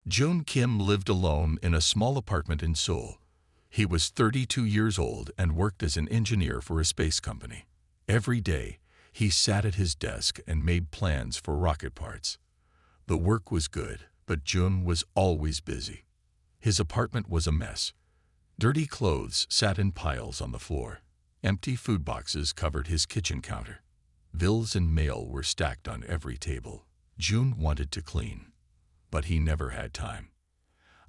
Jun Kim lived alone in a small apartment in Seoul. He was 32 years old and worked as an engineer for a space company. Every day, he sat at his desk and made plans for rocket parts. The work was good, but Jun was always busy. His apartment was a mess. Dirty clothes sat in piles on the floor. Empty food boxes covered his kitchen counter. Bills and mail were stacked on every table. Jun wanted to clean, but he never had time.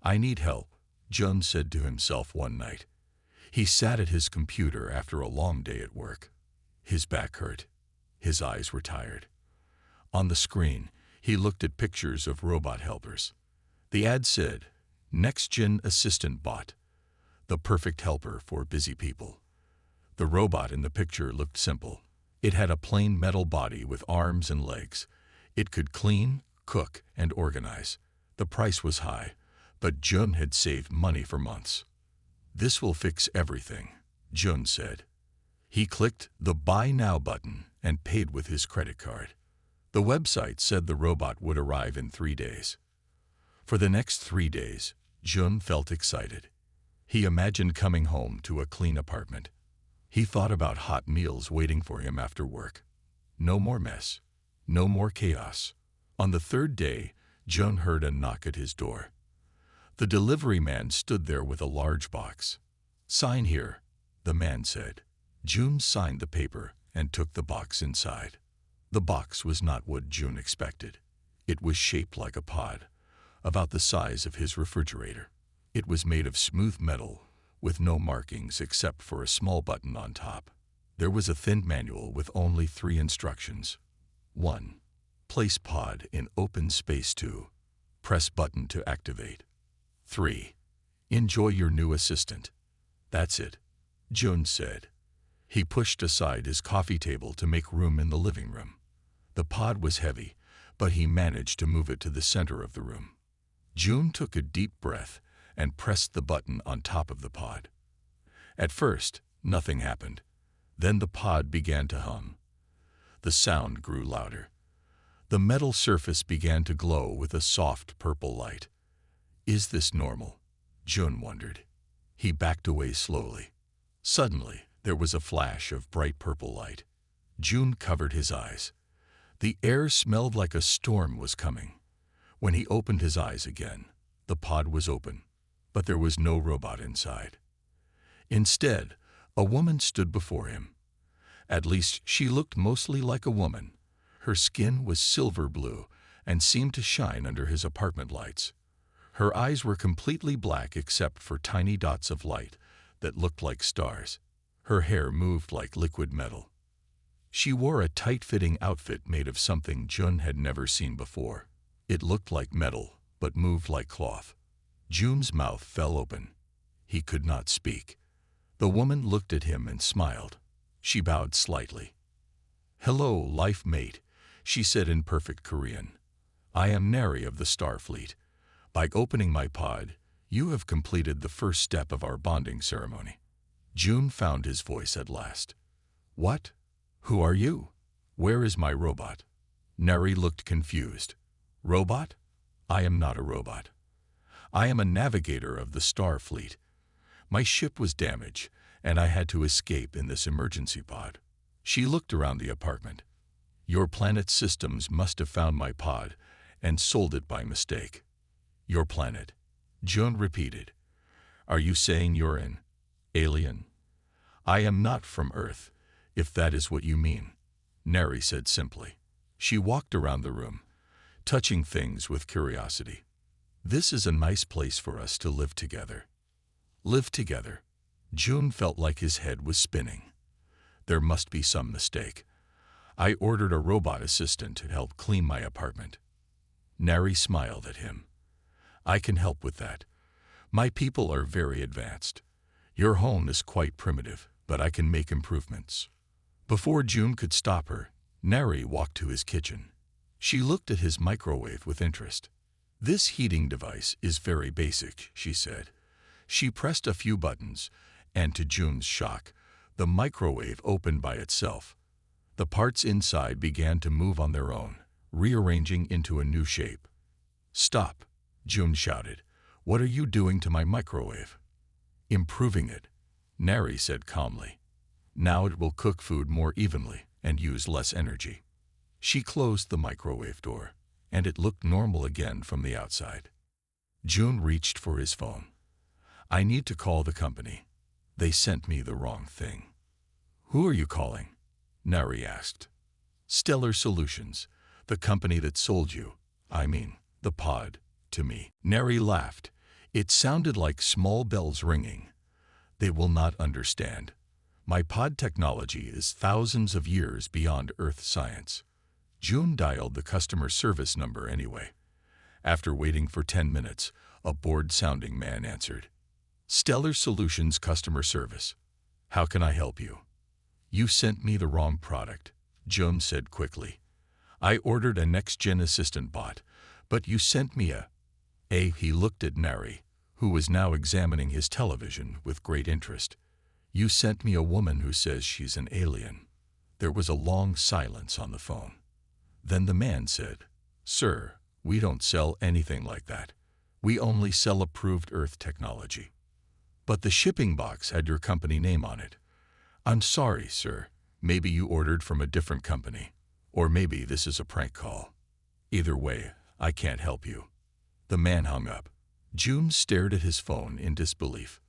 "I need help," Jun said to himself one night. He sat at his computer after a long day at work. His back hurt. His eyes were tired. On the screen, he looked at pictures of robot helpers. The ad said, "Next-gen assistant bot, the perfect helper for busy people." The robot in the picture looked simple. It had a plain metal body with arms and legs. It could clean, cook, and organize. The price was high, but Jun had saved money for months. "This will fix everything," Jun said. He clicked the Buy Now button and paid with his credit card. The website said the robot would arrive in 3 days. For the next 3 days, Jun felt excited. He imagined coming home to a clean apartment. He thought about hot meals waiting for him after work. No more mess. No more chaos. On the 3rd day, Jun heard a knock at his door. The delivery man stood there with a large box. "Sign here," the man said. Jun signed the paper and took the box inside. The box was not what Jun expected. It was shaped like a pod, about the size of his refrigerator. It was made of smooth metal, with no markings except for a small button on top. There was a thin manual with only 3 instructions. 1. Place pod in open space. 2. Press button to activate. 3. Enjoy your new assistant. "That's it," Jun said. He pushed aside his coffee table to make room in the living room. The pod was heavy, but he managed to move it to the center of the room. Jun took a deep breath and pressed the button on top of the pod. At first, nothing happened. Then the pod began to hum. The sound grew louder. The metal surface began to glow with a soft purple light. "Is this normal?" Jun wondered. He backed away slowly. Suddenly, there was a flash of bright purple light. Jun covered his eyes. The air smelled like a storm was coming. When he opened his eyes again, the pod was open, but there was no robot inside. Instead, a woman stood before him. At least, she looked mostly like a woman. Her skin was silver blue and seemed to shine under his apartment lights. Her eyes were completely black except for tiny dots of light that looked like stars. Her hair moved like liquid metal. She wore a tight-fitting outfit made of something Jun had never seen before. It looked like metal, but moved like cloth. Jun's mouth fell open. He could not speak. The woman looked at him and smiled. She bowed slightly. "Hello, life mate," she said in perfect Korean. "I am Neri of the Starfleet. By opening my pod, you have completed the first step of our bonding ceremony." Jun found his voice at last. "What? Who are you? Where is my robot?" Neri looked confused. "Robot? I am not a robot. I am a navigator of the Starfleet. My ship was damaged, and I had to escape in this emergency pod." She looked around the apartment. "Your planet's systems must have found my pod and sold it by mistake." "Your planet," Jun repeated. "Are you saying you're an alien?" "I am not from Earth, if that is what you mean," Neri said simply. She walked around the room, touching things with curiosity. "This is a nice place for us to live together." Live together? Jun felt like his head was spinning. There must be some mistake. I ordered a robot assistant to help clean my apartment. Neri smiled at him. "I can help with that. My people are very advanced. Your home is quite primitive, but I can make improvements." Before Jun could stop her, Neri walked to his kitchen. She looked at his microwave with interest. "This heating device is very basic," she said. She pressed a few buttons, and to Jun's shock, the microwave opened by itself. The parts inside began to move on their own, rearranging into a new shape. "Stop," June shouted. "What are you doing to my microwave?" "Improving it," Neri said calmly. "Now it will cook food more evenly and use less energy." She closed the microwave door, and it looked normal again from the outside. June reached for his phone. "I need to call the company. They sent me the wrong thing." "Who are you calling?" Neri asked. "Stellar Solutions, the company that sold you, the pod, to me." Neri laughed. It sounded like small bells ringing. "They will not understand. My pod technology is thousands of years beyond Earth science." June dialed the customer service number anyway. After waiting for 10 minutes, a bored-sounding man answered. "Stellar Solutions Customer Service. How can I help you?" "You sent me the wrong product," June said quickly. "I ordered a next-gen assistant bot, but you sent me a..." He looked at Neri, who was now examining his television with great interest. "You sent me a woman who says she's an alien." There was a long silence on the phone. Then the man said, "Sir, we don't sell anything like that. We only sell approved Earth technology." "But the shipping box had your company name on it." "I'm sorry, sir. Maybe you ordered from a different company. Or maybe this is a prank call. Either way, I can't help you." The man hung up. June stared at his phone in disbelief.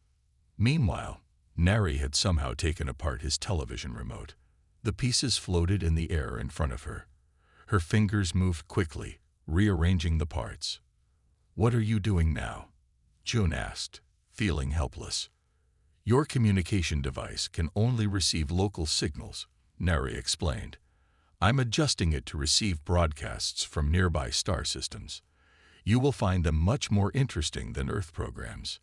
Meanwhile, Neri had somehow taken apart his television remote. The pieces floated in the air in front of her. Her fingers moved quickly, rearranging the parts. "What are you doing now?" June asked, feeling helpless. "Your communication device can only receive local signals," Neri explained. "I'm adjusting it to receive broadcasts from nearby star systems. You will find them much more interesting than Earth programs."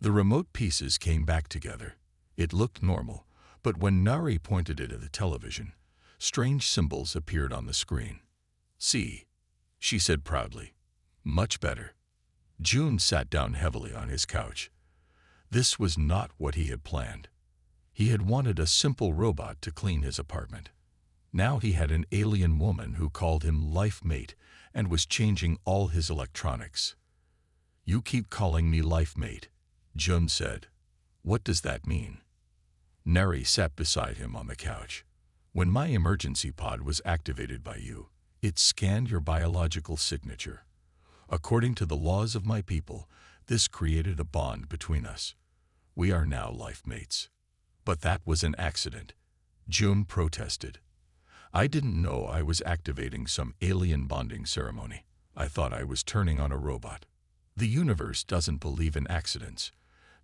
The remote pieces came back together. It looked normal, but when Neri pointed it at the television, strange symbols appeared on the screen. "See," she said proudly. "Much better." June sat down heavily on his couch. This was not what he had planned. He had wanted a simple robot to clean his apartment. Now he had an alien woman who called him life mate and was changing all his electronics. "You keep calling me life mate," June said. "What does that mean?" Neri sat beside him on the couch. "When my emergency pod was activated by you, it scanned your biological signature. According to the laws of my people, this created a bond between us. We are now life mates." "But that was an accident," June protested. "I didn't know I was activating some alien bonding ceremony. I thought I was turning on a robot." "The universe doesn't believe in accidents,"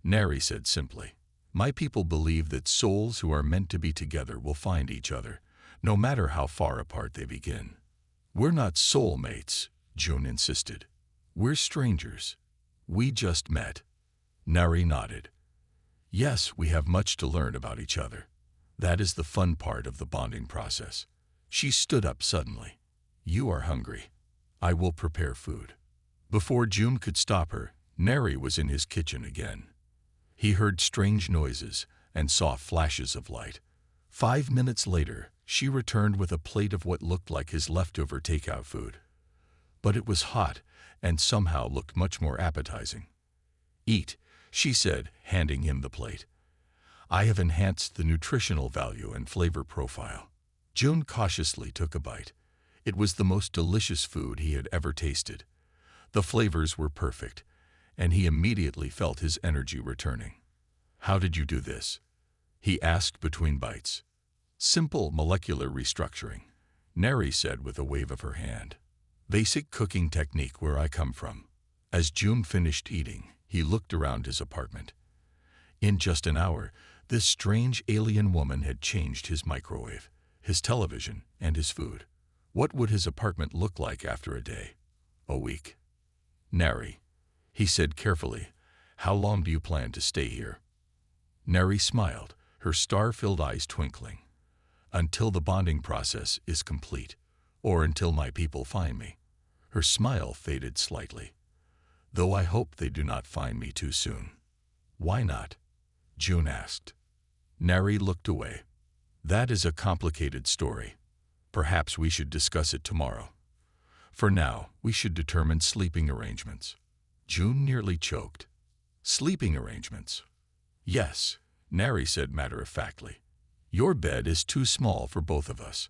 Neri said simply. "My people believe that souls who are meant to be together will find each other, no matter how far apart they begin." "We're not soulmates," June insisted. "We're strangers. We just met." Neri nodded. "Yes, we have much to learn about each other. That is the fun part of the bonding process." She stood up suddenly. "You are hungry. I will prepare food." Before June could stop her, Neri was in his kitchen again. He heard strange noises and saw flashes of light. 5 minutes later, she returned with a plate of what looked like his leftover takeout food. But it was hot and somehow looked much more appetizing. "Eat," she said, handing him the plate. "I have enhanced the nutritional value and flavor profile." June cautiously took a bite. It was the most delicious food he had ever tasted. The flavors were perfect, and he immediately felt his energy returning. "How did you do this?" he asked between bites. "Simple molecular restructuring," Neri said with a wave of her hand. "Basic cooking technique where I come from." As June finished eating, he looked around his apartment. In just an hour, this strange alien woman had changed his microwave, his television, and his food. What would his apartment look like after a day? A week? "Neri," he said carefully, "how long do you plan to stay here?" Neri smiled, her star-filled eyes twinkling. "Until the bonding process is complete, or until my people find me." Her smile faded slightly. "Though I hope they do not find me too soon." "Why not?" June asked. Neri looked away. "That is a complicated story. Perhaps we should discuss it tomorrow. For now, we should determine sleeping arrangements." June nearly choked. Sleeping arrangements. Yes, Neri said matter-of-factly. Your bed is too small for both of us.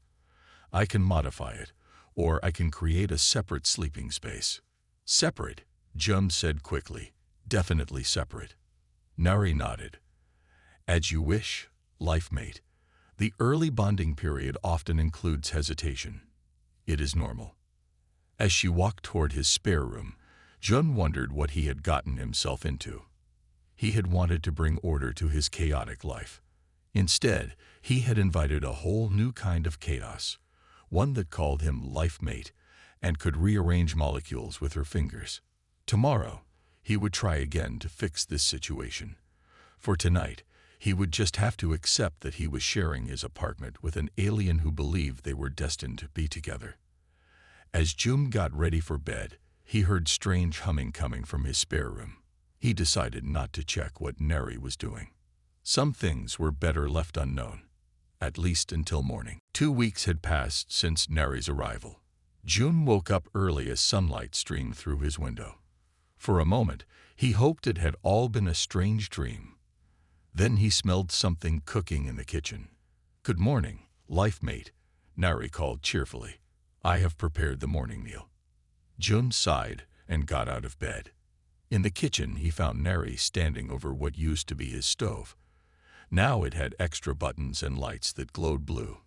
I can modify it, or I can create a separate sleeping space. Separate, June said quickly. Definitely separate. Neri nodded. As you wish, life mate. The early bonding period often includes hesitation. It is normal. As she walked toward his spare room, June wondered what he had gotten himself into. He had wanted to bring order to his chaotic life. Instead, he had invited a whole new kind of chaos, one that called him life mate and could rearrange molecules with her fingers. Tomorrow, he would try again to fix this situation. For tonight, he would just have to accept that he was sharing his apartment with an alien who believed they were destined to be together. As June got ready for bed, he heard strange humming coming from his spare room. He decided not to check what Neri was doing. Some things were better left unknown, at least until morning. 2 weeks had passed since Neri's arrival. June woke up early as sunlight streamed through his window. For a moment, he hoped it had all been a strange dream. Then he smelled something cooking in the kitchen. Good morning, life mate, Neri called cheerfully. I have prepared the morning meal. June sighed and got out of bed. In the kitchen, he found Neri standing over what used to be his stove. Now it had extra buttons and lights that glowed blue.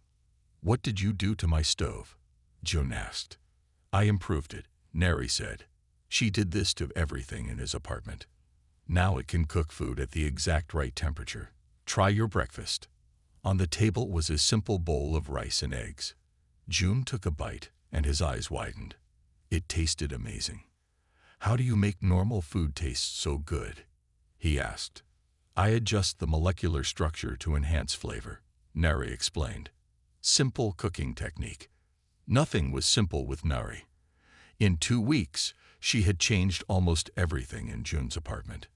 What did you do to my stove? June asked. I improved it, Neri said. She did this to everything in his apartment. Now it can cook food at the exact right temperature. Try your breakfast. On the table was a simple bowl of rice and eggs. June took a bite and his eyes widened. It tasted amazing. How do you make normal food taste so good? He asked. I adjust the molecular structure to enhance flavor, Neri explained. Simple cooking technique. Nothing was simple with Neri. In 2 weeks, she had changed almost everything in June's apartment.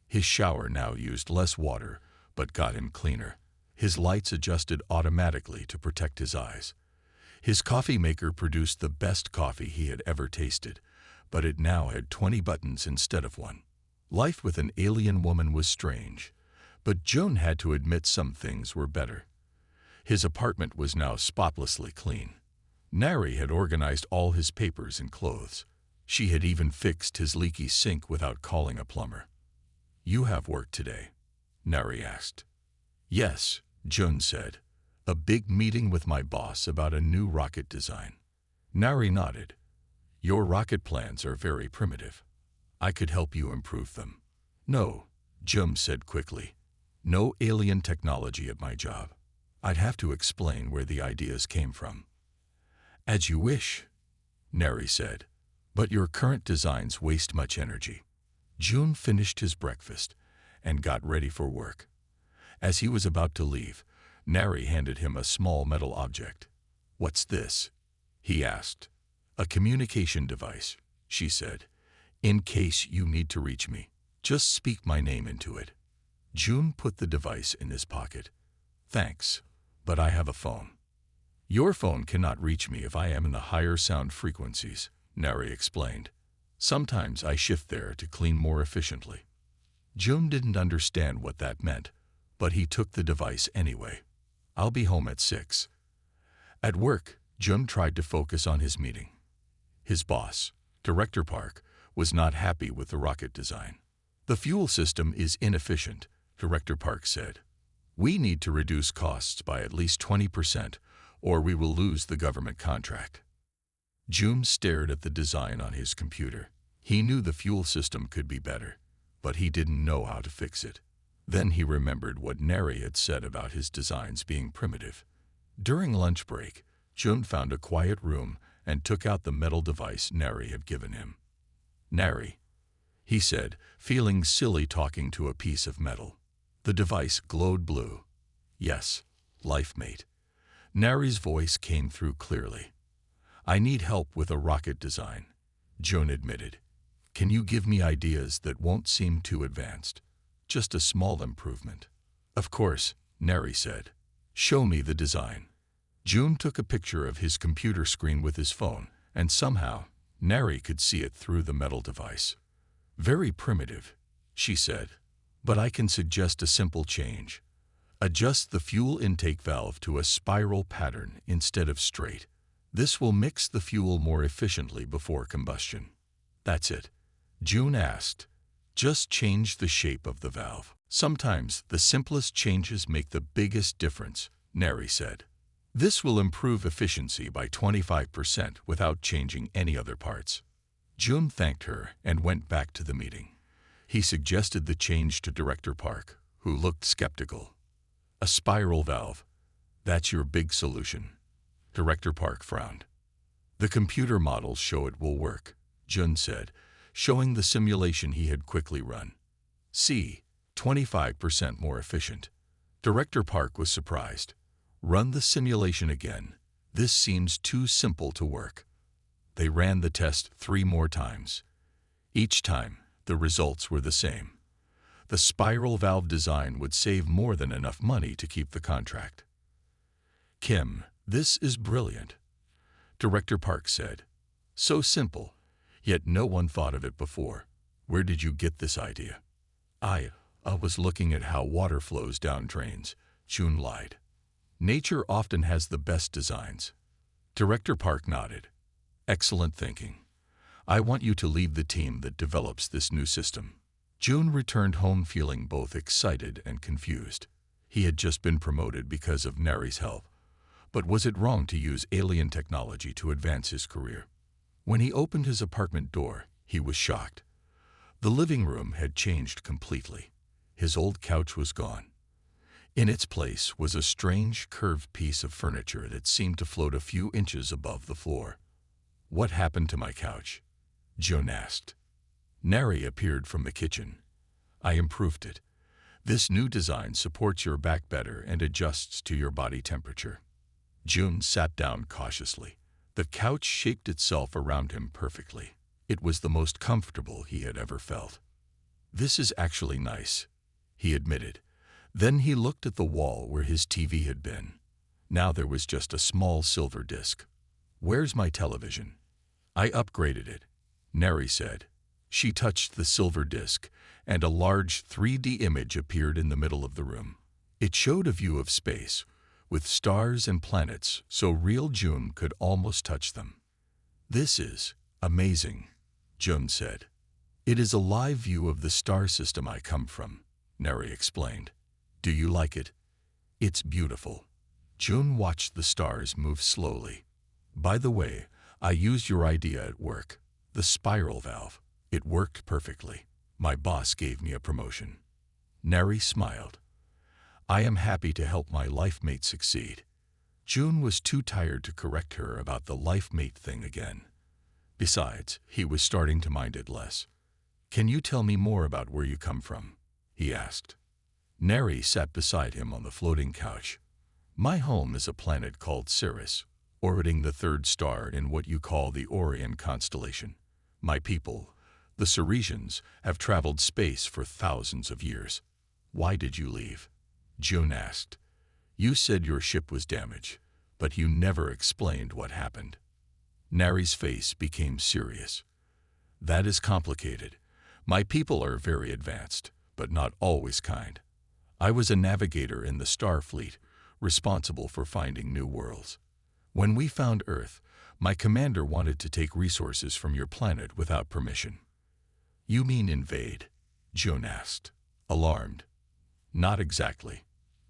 His shower now used less water, but got him cleaner. His lights adjusted automatically to protect his eyes. His coffee maker produced the best coffee he had ever tasted, but it now had 20 buttons instead of 1. Life with an alien woman was strange, but June had to admit some things were better. His apartment was now spotlessly clean. Neri had organized all his papers and clothes. She had even fixed his leaky sink without calling a plumber. You have work today? Neri asked. Yes, June said. A big meeting with my boss about a new rocket design. Neri nodded. Your rocket plans are very primitive. I could help you improve them. No, June said quickly. No alien technology at my job. I'd have to explain where the ideas came from. As you wish, Neri said. But your current designs waste much energy. June finished his breakfast and got ready for work. As he was about to leave, Neri handed him a small metal object. What's this? He asked. A communication device, she said. In case you need to reach me, just speak my name into it. June put the device in his pocket. Thanks, but I have a phone. Your phone cannot reach me if I am in the higher sound frequencies, Neri explained. Sometimes I shift there to clean more efficiently. June didn't understand what that meant, but he took the device anyway. I'll be home at 6. At work, June tried to focus on his meeting. His boss, Director Park, was not happy with the rocket design. The fuel system is inefficient, Director Park said. We need to reduce costs by at least 20%, or we will lose the government contract. June stared at the design on his computer. He knew the fuel system could be better, but he didn't know how to fix it. Then he remembered what Neri had said about his designs being primitive. During lunch break, June found a quiet room and took out the metal device Neri had given him. Neri, he said, feeling silly talking to a piece of metal. The device glowed blue. Yes, life mate. Neri's voice came through clearly. I need help with a rocket design, June admitted. Can you give me ideas that won't seem too advanced? Just a small improvement. Of course, Neri said. Show me the design. June took a picture of his computer screen with his phone, and somehow, Neri could see it through the metal device. Very primitive, she said, but I can suggest a simple change. Adjust the fuel intake valve to a spiral pattern instead of straight. This will mix the fuel more efficiently before combustion. That's it, June asked. Just change the shape of the valve. Sometimes the simplest changes make the biggest difference, Neri said. This will improve efficiency by 25% without changing any other parts. June thanked her and went back to the meeting. He suggested the change to Director Park, who looked skeptical. A spiral valve. That's your big solution. Director Park frowned. The computer models show it will work, Jun said, showing the simulation he had quickly run. See, 25% more efficient. Director Park was surprised. Run the simulation again. This seems too simple to work. They ran the test 3 more times. Each time, the results were the same. The spiral valve design would save more than enough money to keep the contract. Kim, this is brilliant, Director Park said. So simple, yet no one thought of it before. Where did you get this idea? I was looking at how water flows down drains, June lied. Nature often has the best designs. Director Park nodded. Excellent thinking. I want you to lead the team that develops this new system. June returned home feeling both excited and confused. He had just been promoted because of Neri's help. But was it wrong to use alien technology to advance his career? When he opened his apartment door, he was shocked. The living room had changed completely. His old couch was gone. In its place was a strange, curved piece of furniture that seemed to float a few inches above the floor. What happened to my couch? June asked. Neri appeared from the kitchen. I improved it. This new design supports your back better and adjusts to your body temperature. June sat down cautiously. The couch shaped itself around him perfectly. It was the most comfortable he had ever felt. This is actually nice, he admitted. Then he looked at the wall where his TV had been. Now there was just a small silver disc. Where's my television? I upgraded it, Neri said. She touched the silver disc, and a large 3D image appeared in the middle of the room. It showed a view of space, with stars and planets so real June could almost touch them. This is amazing, June said. It is a live view of the star system I come from, Neri explained. Do you like it? It's beautiful. June watched the stars move slowly. By the way, I used your idea at work, the spiral valve. It worked perfectly. My boss gave me a promotion. Neri smiled. I am happy to help my life mate succeed. June was too tired to correct her about the life mate thing again. Besides, he was starting to mind it less. Can you tell me more about where you come from? He asked. Neri sat beside him on the floating couch. My home is a planet called Sirius, orbiting the 3rd star in what you call the Orion constellation. My people, the Ceresians, have traveled space for thousands of years. Why did you leave? June asked. You said your ship was damaged, but you never explained what happened. Neri's face became serious. That is complicated. My people are very advanced, but not always kind. I was a navigator in the Star Fleet, responsible for finding new worlds. When we found Earth, my commander wanted to take resources from your planet without permission. You mean invade? June asked, alarmed. Not exactly.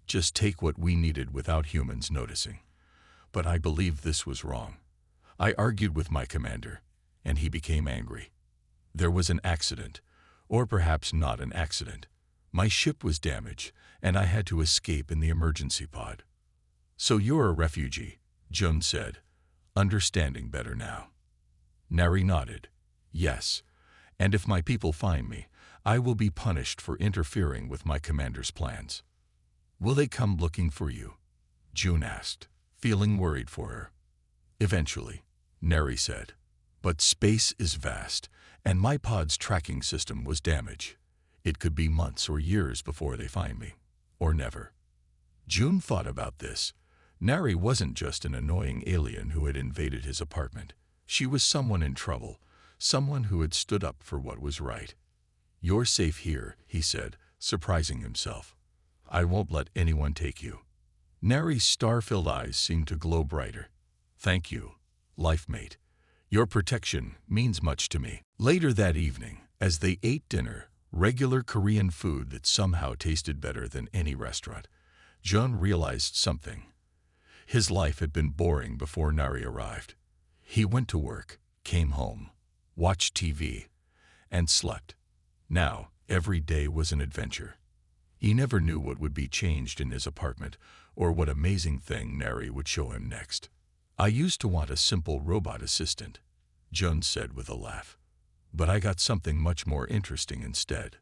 Just take what we needed without humans noticing. But I believed this was wrong. I argued with my commander, and he became angry. There was an accident, or perhaps not an accident. My ship was damaged, and I had to escape in the emergency pod. So you're a refugee, June said, understanding better now. Neri nodded. Yes, and if my people find me, I will be punished for interfering with my commander's plans. Will they come looking for you? June asked, feeling worried for her. Eventually, Neri said. But space is vast, and my pod's tracking system was damaged. It could be months or years before they find me, or never. June thought about this. Neri wasn't just an annoying alien who had invaded his apartment. She was someone in trouble, someone who had stood up for what was right. "You're safe here," he said, surprising himself. "I won't let anyone take you." Neri's star-filled eyes seemed to glow brighter. "Thank you, life mate. Your protection means much to me." Later that evening, as they ate dinner, regular Korean food that somehow tasted better than any restaurant, Jun realized something. His life had been boring before Neri arrived. He went to work, came home, watched TV, and slept. Now, every day was an adventure. He never knew what would be changed in his apartment or what amazing thing Neri would show him next. "I used to want a simple robot assistant," Jun said with a laugh. "But I got something much more interesting instead."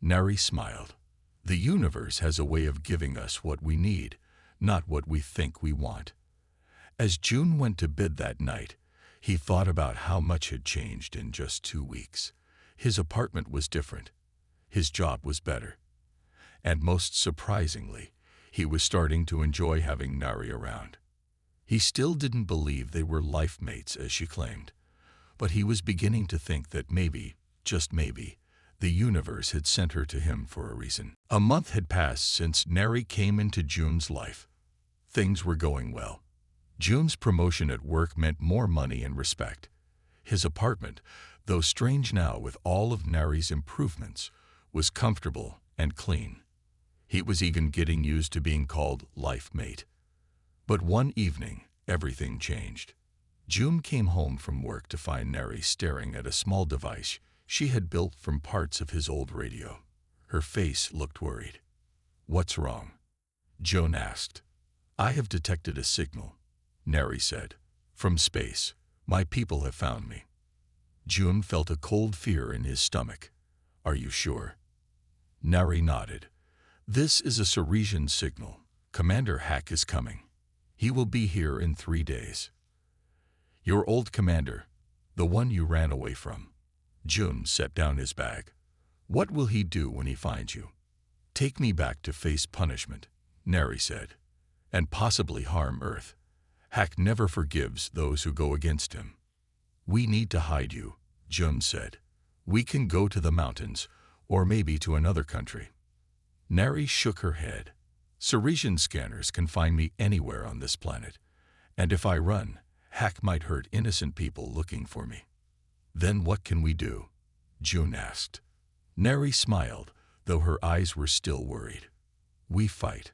Neri smiled. "The universe has a way of giving us what we need, not what we think we want." As Jun went to bed that night, he thought about how much had changed in just 2 weeks. His apartment was different. His job was better. And most surprisingly, he was starting to enjoy having Neri around. He still didn't believe they were life mates as she claimed, but he was beginning to think that maybe, just maybe, the universe had sent her to him for a reason. A month had passed since Neri came into Jun's life. Things were going well. Jun's promotion at work meant more money and respect. His apartment, though strange now with all of Neri's improvements, was comfortable and clean. He was even getting used to being called life mate. But one evening, everything changed. Jun came home from work to find Neri staring at a small device she had built from parts of his old radio. Her face looked worried. "What's wrong?" Jun asked. "I have detected a signal," Neri said. "From space. My people have found me." Jun felt a cold fear in his stomach. "Are you sure?" Neri nodded. "This is a Ceresian signal. Commander Hack is coming. He will be here in 3 days." "Your old commander, the one you ran away from." Jun set down his bag. "What will he do when he finds you?" "Take me back to face punishment," Neri said, "and possibly harm Earth. Hack never forgives those who go against him." "We need to hide you," Jun said. "We can go to the mountains, or maybe to another country." Neri shook her head. "Ceresian scanners can find me anywhere on this planet, and if I run, Hack might hurt innocent people looking for me." "Then what can we do?" Jun asked. Neri smiled, though her eyes were still worried. "We fight.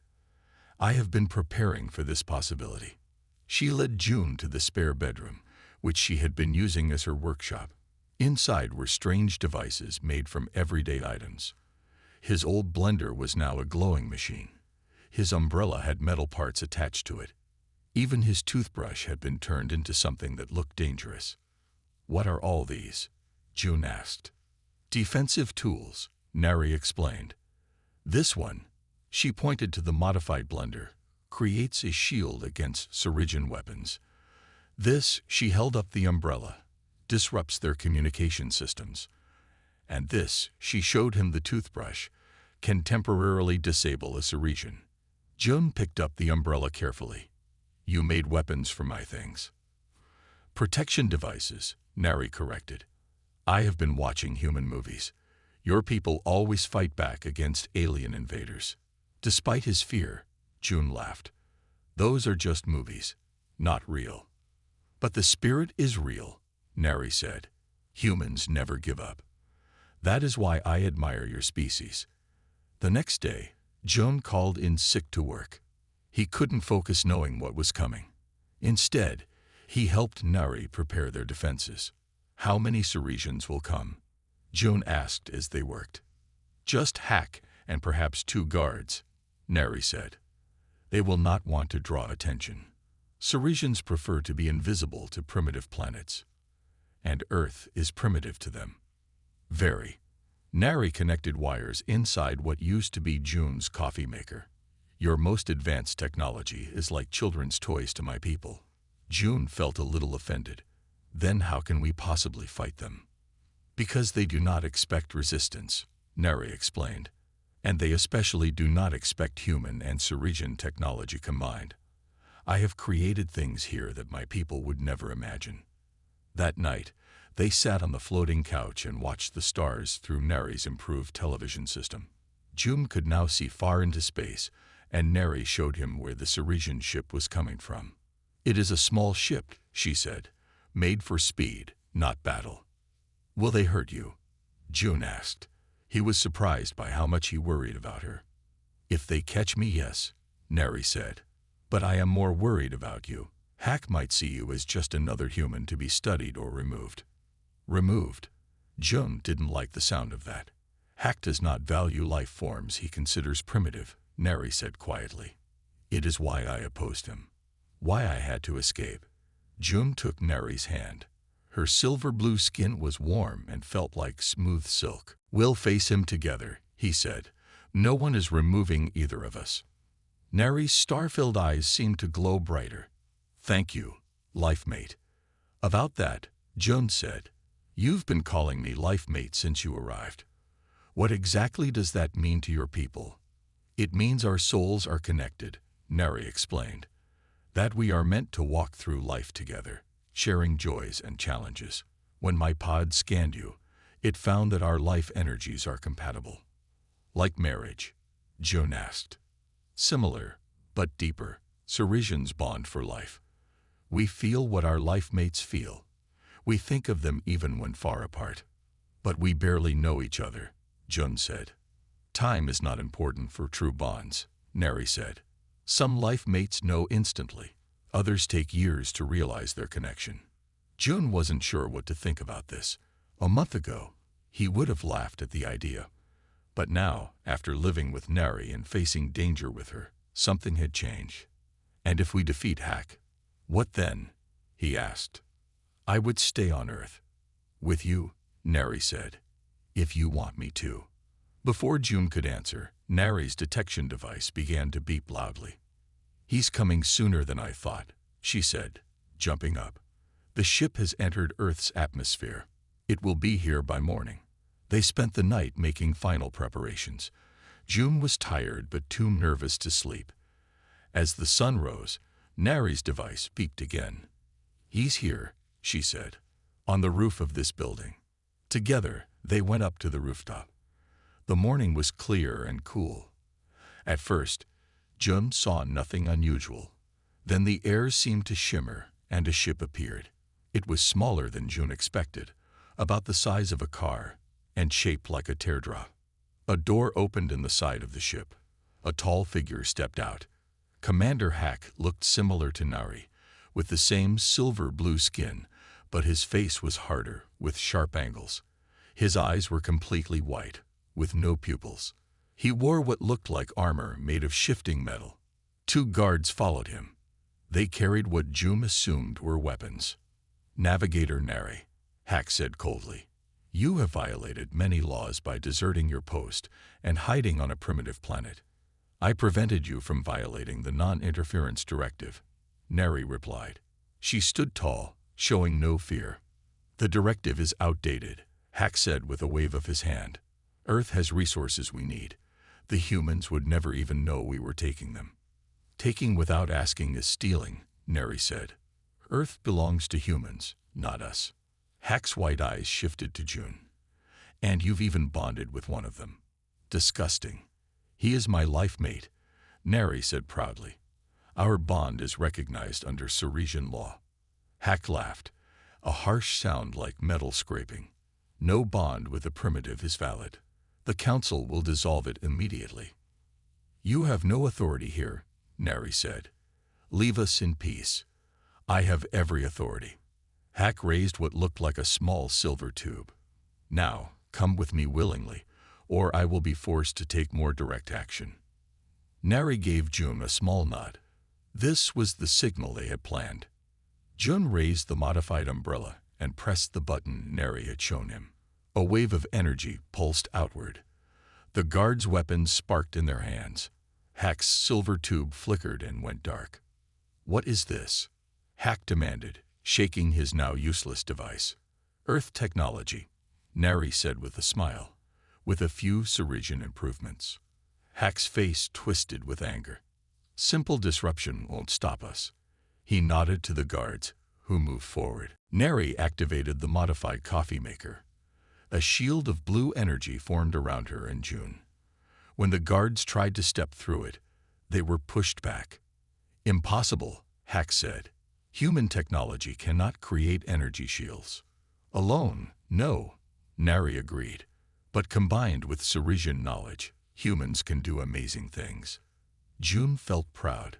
I have been preparing for this possibility." She led Jun to the spare bedroom, which she had been using as her workshop. Inside were strange devices made from everyday items. His old blender was now a glowing machine. His umbrella had metal parts attached to it. Even his toothbrush had been turned into something that looked dangerous. "What are all these?" Jun asked. "Defensive tools," Neri explained. "This one," she pointed to the modified blender, "creates a shield against Ceresian weapons. This," she held up the umbrella, "disrupts their communication systems. And this," she showed him the toothbrush, "can temporarily disable a Ceresian." Jun picked up the umbrella carefully. "You made weapons for my things." "Protection devices," Neri corrected. "I have been watching human movies. Your people always fight back against alien invaders." Despite his fear, Jun laughed. "Those are just movies, not real." "But the spirit is real," Neri said. "Humans never give up. That is why I admire your species." The next day, Jun called in sick to work. He couldn't focus knowing what was coming. Instead, he helped Neri prepare their defenses. "How many Ceresians will come?" Jun asked as they worked. "Just Hack and perhaps 2 guards," Neri said. "They will not want to draw attention. Ceresians prefer to be invisible to primitive planets. And Earth is primitive to them." "Very." Neri connected wires inside what used to be Jun's coffee maker. "Your most advanced technology is like children's toys to my people." Jun felt a little offended. "Then how can we possibly fight them?" "Because they do not expect resistance," Neri explained. "And they especially do not expect human and Ceresian technology combined. I have created things here that my people would never imagine." That night, They sat on the floating couch and watched the stars through Neri's improved television system. June could now see far into space, and Neri showed him where the Ceresian ship was coming from. "It is a small ship," she said, "made for speed, not battle." "Will they hurt you?" June asked. He was surprised by how much he worried about her. "If they catch me, yes," Neri said. "But I am more worried about you. Hack might see you as just another human to be studied or removed." Removed? June didn't like the sound of that. "Hack does not value life forms he considers primitive," Neri said quietly. "It is why I opposed him. Why I had to escape." June took Neri's hand. Her silver-blue skin was warm and felt like smooth silk. "We'll face him together," he said. "No one is removing either of us." Neri's star-filled eyes seemed to glow brighter. "Thank you, life mate." "About that," June said, "you've been calling me life mate since you arrived. What exactly does that mean to your people?" "It means our souls are connected," Neri explained. "That we are meant to walk through life together, sharing joys and challenges. When my pod scanned you, it found that our life energies are compatible." "Like marriage?" June asked. "Similar, but deeper. Ceresians bond for life. We feel what our life mates feel. We think of them even when far apart. But we barely know each other," June said. "Time is not important for true bonds," Neri said. "Some life mates know instantly. Others take years to realize their connection." June wasn't sure what to think about this. A month ago, he would have laughed at the idea. But now, after living with Neri and facing danger with her, something had changed. "And if we defeat Hack, what then?" he asked. "I would stay on Earth." "With you," Neri said. "If you want me to." Before June could answer, Neri's detection device began to beep loudly. "He's coming sooner than I thought," she said, jumping up. "The ship has entered Earth's atmosphere. It will be here by morning." They spent the night making final preparations. June was tired but too nervous to sleep. As the sun rose, Neri's device beeped again. "He's here," she said, "on the roof of this building." Together, they went up to the rooftop. The morning was clear and cool. At first, June saw nothing unusual. Then the air seemed to shimmer, and a ship appeared. It was smaller than June expected, about the size of a car, and shaped like a teardrop. A door opened in the side of the ship. A tall figure stepped out. Commander Hack looked similar to Neri, with the same silver-blue skin, but his face was harder, with sharp angles. His eyes were completely white, with no pupils. He wore what looked like armor made of shifting metal. 2 guards followed him. They carried what June assumed were weapons. "Navigator Neri," Hack said coldly, "you have violated many laws by deserting your post and hiding on a primitive planet. I prevented you from violating the non-interference directive," Neri replied. She stood tall, showing no fear. "The directive is outdated," Hack said with a wave of his hand. "Earth has resources we need. The humans would never even know we were taking them." "Taking without asking is stealing," Neri said. "Earth belongs to humans, not us." Hack's white eyes shifted to June. "And you've even bonded with one of them." "Disgusting." "He is my life mate," Neri said proudly. "Our bond is recognized under Ceresian law." Hack laughed, a harsh sound like metal scraping. "No bond with a primitive is valid. The Council will dissolve it immediately." "You have no authority here," Neri said. "Leave us in peace." "I have every authority." Hack raised what looked like a small silver tube. "Now, come with me willingly, or I will be forced to take more direct action." Neri gave June a small nod. This was the signal they had planned. June raised the modified umbrella and pressed the button Neri had shown him. A wave of energy pulsed outward. The guards' weapons sparked in their hands. Hack's silver tube flickered and went dark. "What is this?" Hack demanded, shaking his now useless device. "Earth technology," Neri said with a smile, "with a few Ceresian improvements." Hack's face twisted with anger. "Simple disruption won't stop us." He nodded to the guards. who moved forward. Neri activated the modified coffee maker. A shield of blue energy formed around her and June. When the guards tried to step through it, they were pushed back. Impossible, Hack said. Human technology cannot create energy shields. Alone, no, Neri agreed. But combined with Ceresian knowledge, humans can do amazing things. June felt proud.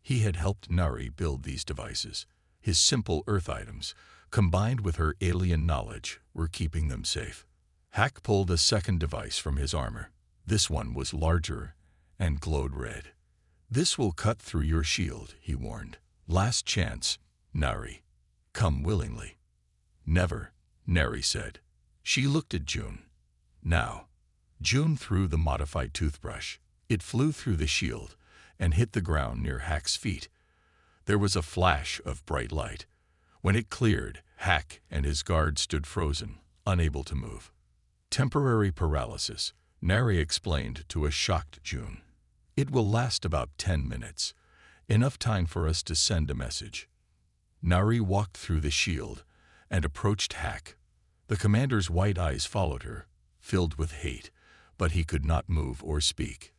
He had helped Nari build these devices. His simple Earth items, combined with her alien knowledge, were keeping them safe. Hack pulled a second device from his armor. This one was larger and glowed red. "This will cut through your shield," he warned. "Last chance, Nari. Come willingly." "Never," Neri said. She looked at June. "Now." June threw the modified toothbrush. It flew through the shield and hit the ground near Hack's feet. There was a flash of bright light. When it cleared, Hack and his guard stood frozen, unable to move. "Temporary paralysis," Neri explained to a shocked June. "It will last about 10 minutes, enough time for us to send a message." Nari walked through the shield and approached Hack. The commander's white eyes followed her, filled with hate, but he could not move or speak.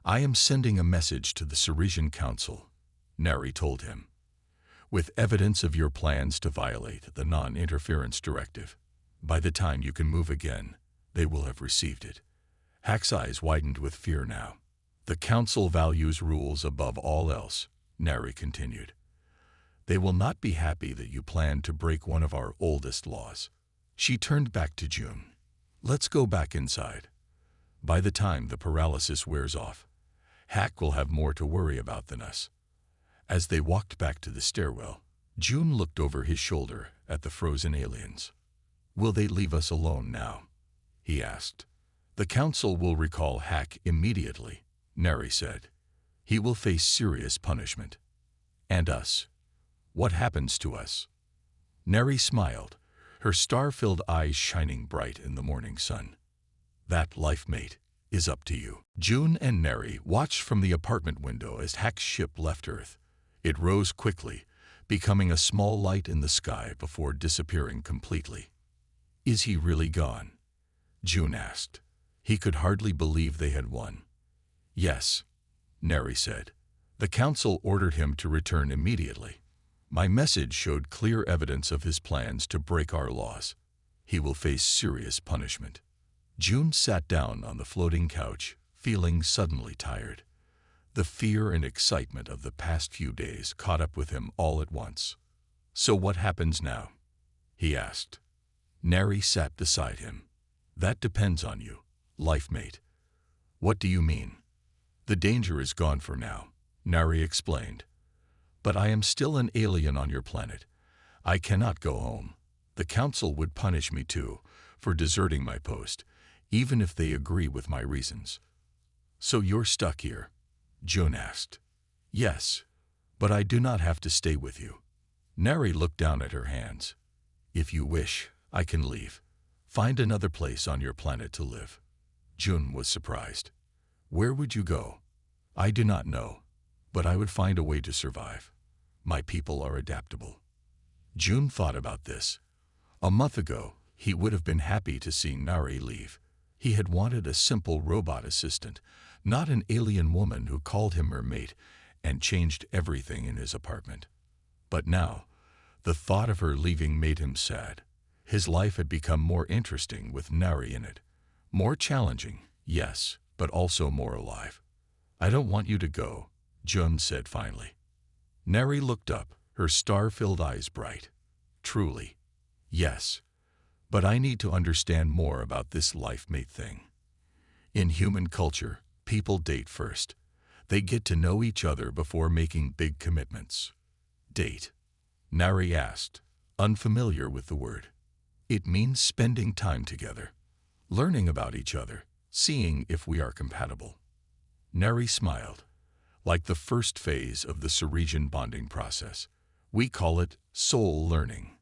"I am sending a message to the Ceresian Council," Neri told him, "with evidence of your plans to violate the non-interference directive. By the time you can move again, they will have received it." Hack's eyes widened with fear now. "The Council values rules above all else," Neri continued. "They will not be happy that you plan to break one of our oldest laws." She turned back to June. "Let's go back inside. By the time the paralysis wears off, Hack will have more to worry about than us." As they walked back to the stairwell, June looked over his shoulder at the frozen aliens. "Will they leave us alone now?" he asked. "The Council will recall Hack immediately," Neri said. "He will face serious punishment. And us? What happens to us?" Neri smiled, her star-filled eyes shining bright in the morning sun. "That, life mate, is up to you." June and Neri watched from the apartment window as Hack's ship left Earth. It rose quickly, becoming a small light in the sky before disappearing completely. "Is he really gone?" June asked. He could hardly believe they had won. "Yes," Neri said. "The Council ordered him to return immediately. My message showed clear evidence of his plans to break our laws. He will face serious punishment." June sat down on the floating couch, feeling suddenly tired. The fear and excitement of the past few days caught up with him all at once. "So what happens now?" he asked. Neri sat beside him. "That depends on you, life mate." "What do you mean?" "The danger is gone for now," Neri explained. "But I am still an alien on your planet. I cannot go home. The Council would punish me too, for deserting my post, even if they agree with my reasons." "So you're stuck here?" June asked. "Yes, but I do not have to stay with you." Neri looked down at her hands. "If you wish, I can leave. Find another place on your planet to live." June was surprised. "Where would you go?" "I do not know, but I would find a way to survive. My people are adaptable." June thought about this. A month ago, he would have been happy to see Nari leave. He had wanted a simple robot assistant, not an alien woman who called him her mate and changed everything in his apartment. But now, the thought of her leaving made him sad. His life had become more interesting with Nari in it. More challenging, yes, but also more alive. "I don't want you to go," June said finally. Neri looked up, her star-filled eyes bright. "Truly, yes. But I need to understand more about this life mate thing. In human culture, people date first. They get to know each other before making big commitments." "Date?" Nari asked, unfamiliar with the word. "It means spending time together, learning about each other, seeing if we are compatible." Neri smiled. "Like the first phase of the Ceresian bonding process. We call it soul learning."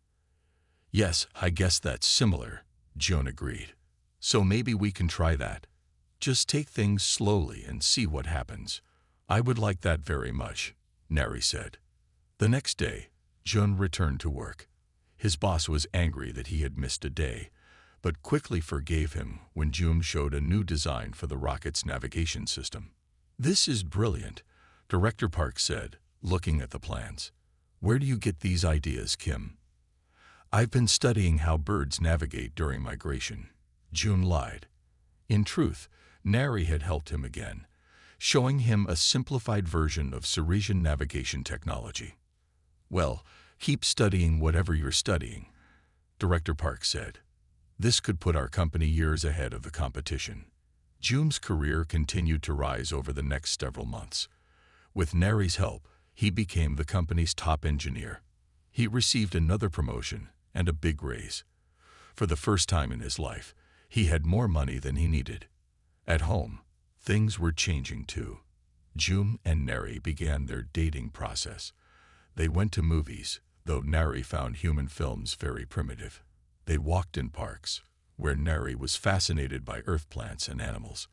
"Yes, I guess that's similar," June agreed. "So maybe we can try that. Just take things slowly and see what happens." "I would like that very much," Neri said. The next day, Jun returned to work. His boss was angry that he had missed a day, but quickly forgave him when Jun showed a new design for the rocket's navigation system. "This is brilliant," Director Park said, looking at the plans. "Where do you get these ideas, Kim?" "I've been studying how birds navigate during migration," Jun lied. In truth, Neri had helped him again, showing him a simplified version of Cirresian navigation technology. "Well, keep studying whatever you're studying," Director Park said. "This could put our company years ahead of the competition." Jun's career continued to rise over the next several months. With Neri's help, he became the company's top engineer. He received another promotion and a big raise. For the first time in his life, he had more money than he needed. At home, things were changing too. Jun and Neri began their dating process. They went to movies, though Neri found human films very primitive. They walked in parks, where Neri was fascinated by earth plants and animals.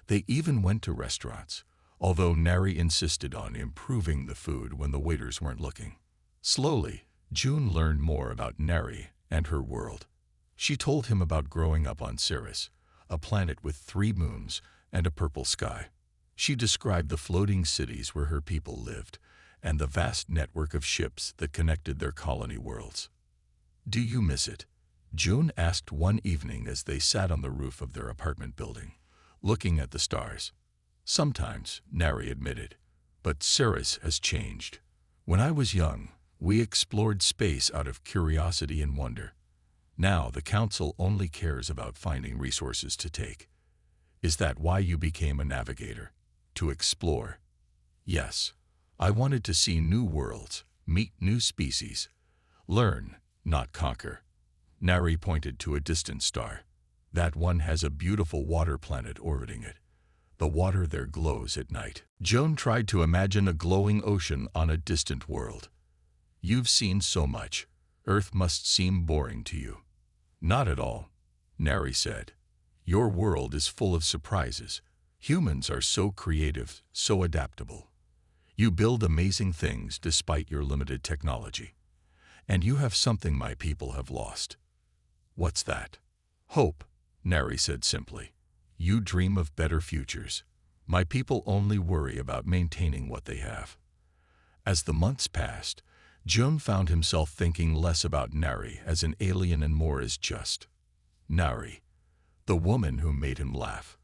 They even went to restaurants, although Neri insisted on improving the food when the waiters weren't looking. Slowly, Jun learned more about Neri and her world. She told him about growing up on Ceres, a planet with 3 moons and a purple sky. She described the floating cities where her people lived and the vast network of ships that connected their colony worlds. "Do you miss it?" Jun asked one evening as they sat on the roof of their apartment building, looking at the stars. "Sometimes," Neri admitted, "but Ceres has changed. When I was young, we explored space out of curiosity and wonder. Now the Council only cares about finding resources to take." "Is that why you became a navigator? To explore?" "Yes. I wanted to see new worlds, meet new species. Learn, not conquer." Neri pointed to a distant star. "That one has a beautiful water planet orbiting it. The water there glows at night." Jun tried to imagine a glowing ocean on a distant world. "You've seen so much. Earth must seem boring to you." "Not at all," Neri said. "Your world is full of surprises. Humans are so creative, so adaptable. You build amazing things despite your limited technology. And you have something my people have lost." "What's that?" "Hope," Neri said simply. "You dream of better futures. My people only worry about maintaining what they have." As the months passed, Jun found himself thinking less about Neri as an alien and more as just Neri, the woman who made him laugh,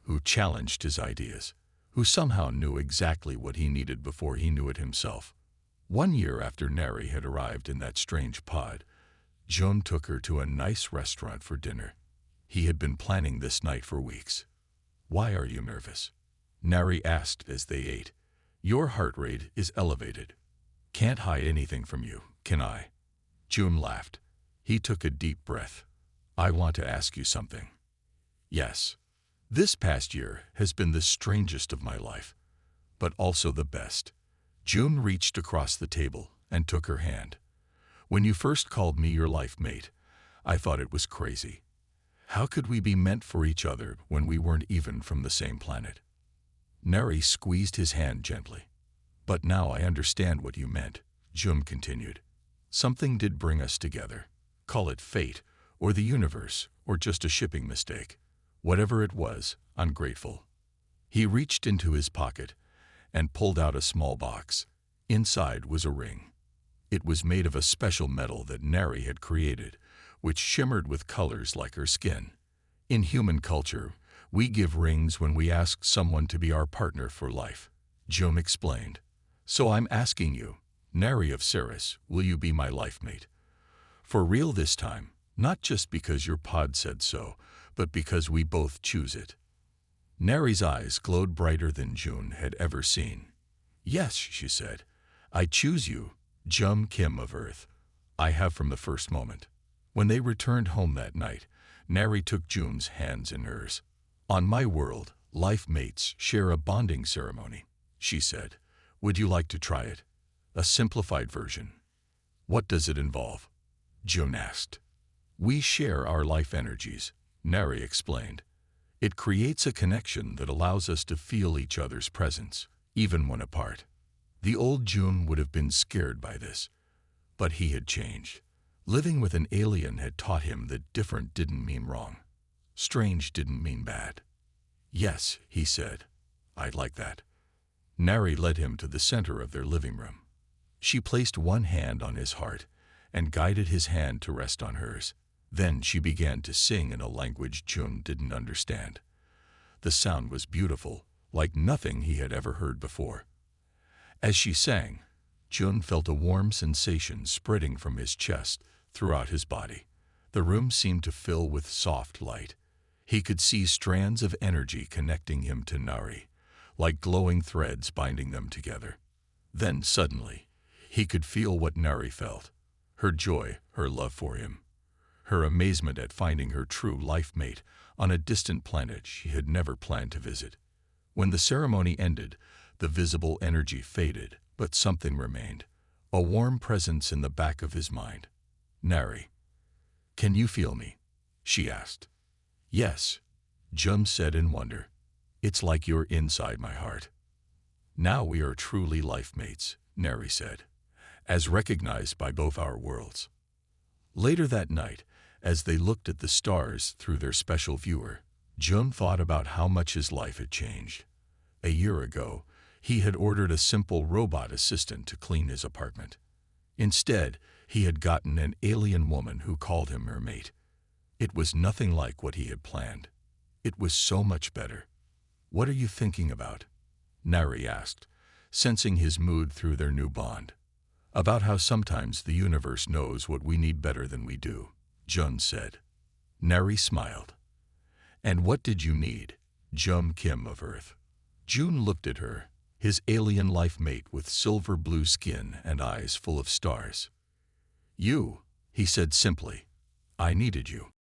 who challenged his ideas, who somehow knew exactly what he needed before he knew it himself. 1 year after Neri had arrived in that strange pod, Jun took her to a nice restaurant for dinner. He had been planning this night for weeks. "Why are you nervous?" Neri asked as they ate. "Your heart rate is elevated." "Can't hide anything from you, can I?" Jun laughed. He took a deep breath. "I want to ask you something." "Yes. This past year has been the strangest of my life, but also the best." Jun reached across the table and took her hand. "When you first called me your life mate, I thought it was crazy. How could we be meant for each other when we weren't even from the same planet?" Neri squeezed his hand gently. "But now I understand what you meant," Jun continued. "Something did bring us together. Call it fate, or the universe, or just a shipping mistake. Whatever it was, I'm grateful." He reached into his pocket and pulled out a small box. Inside was a ring. It was made of a special metal that Neri had created, which shimmered with colors like her skin. "In human culture, we give rings when we ask someone to be our partner for life," Jun explained. "So I'm asking you, Neri of Ceres, will you be my life mate? For real this time, not just because your pod said so, but because we both choose it." Neri's eyes glowed brighter than Jun had ever seen. "Yes," she said. "I choose you, Jun Kim of Earth. I have from the first moment." When they returned home that night, Neri took Jun's hands in hers. "On my world, life mates share a bonding ceremony," she said. "Would you like to try it? A simplified version." "What does it involve?" Jun asked. "We share our life energies," Neri explained. "It creates a connection that allows us to feel each other's presence, even when apart." The old Jun would have been scared by this, But he had changed. Living with an alien had taught him that different didn't mean wrong. Strange didn't mean bad. "Yes," he said. "I'd like that." Nari led him to the center of their living room. She placed one hand on his heart and guided his hand to rest on hers. Then she began to sing in a language Jun didn't understand. The sound was beautiful, like nothing he had ever heard before. As she sang, Jun felt a warm sensation spreading from his chest throughout his body. The room seemed to fill with soft light. He could see strands of energy connecting him to Nari, like glowing threads binding them together. Then suddenly, he could feel what Nari felt: her joy, her love for him, her amazement at finding her true life mate on a distant planet she had never planned to visit. When the ceremony ended, the visible energy faded, but something remained, a warm presence in the back of his mind. "Nari, can you feel me?" she asked. "Yes," Jun said in wonder. "It's like you're inside my heart." "Now we are truly life mates," Nari said, "as recognized by both our worlds." Later that night, as they looked at the stars through their special viewer, Jun thought about how much his life had changed. A year ago, he had ordered a simple robot assistant to clean his apartment. Instead, he had gotten an alien woman who called him her mate. It was nothing like what he had planned. It was so much better. "What are you thinking about?" Nari asked, sensing his mood through their new bond. "About how sometimes the universe knows what we need better than we do," Jun said. Nari smiled. "And what did you need, Jun Kim of Earth?" Jun looked at her, his alien life mate with silver blue skin and eyes full of stars. "You," he said simply. "I needed you."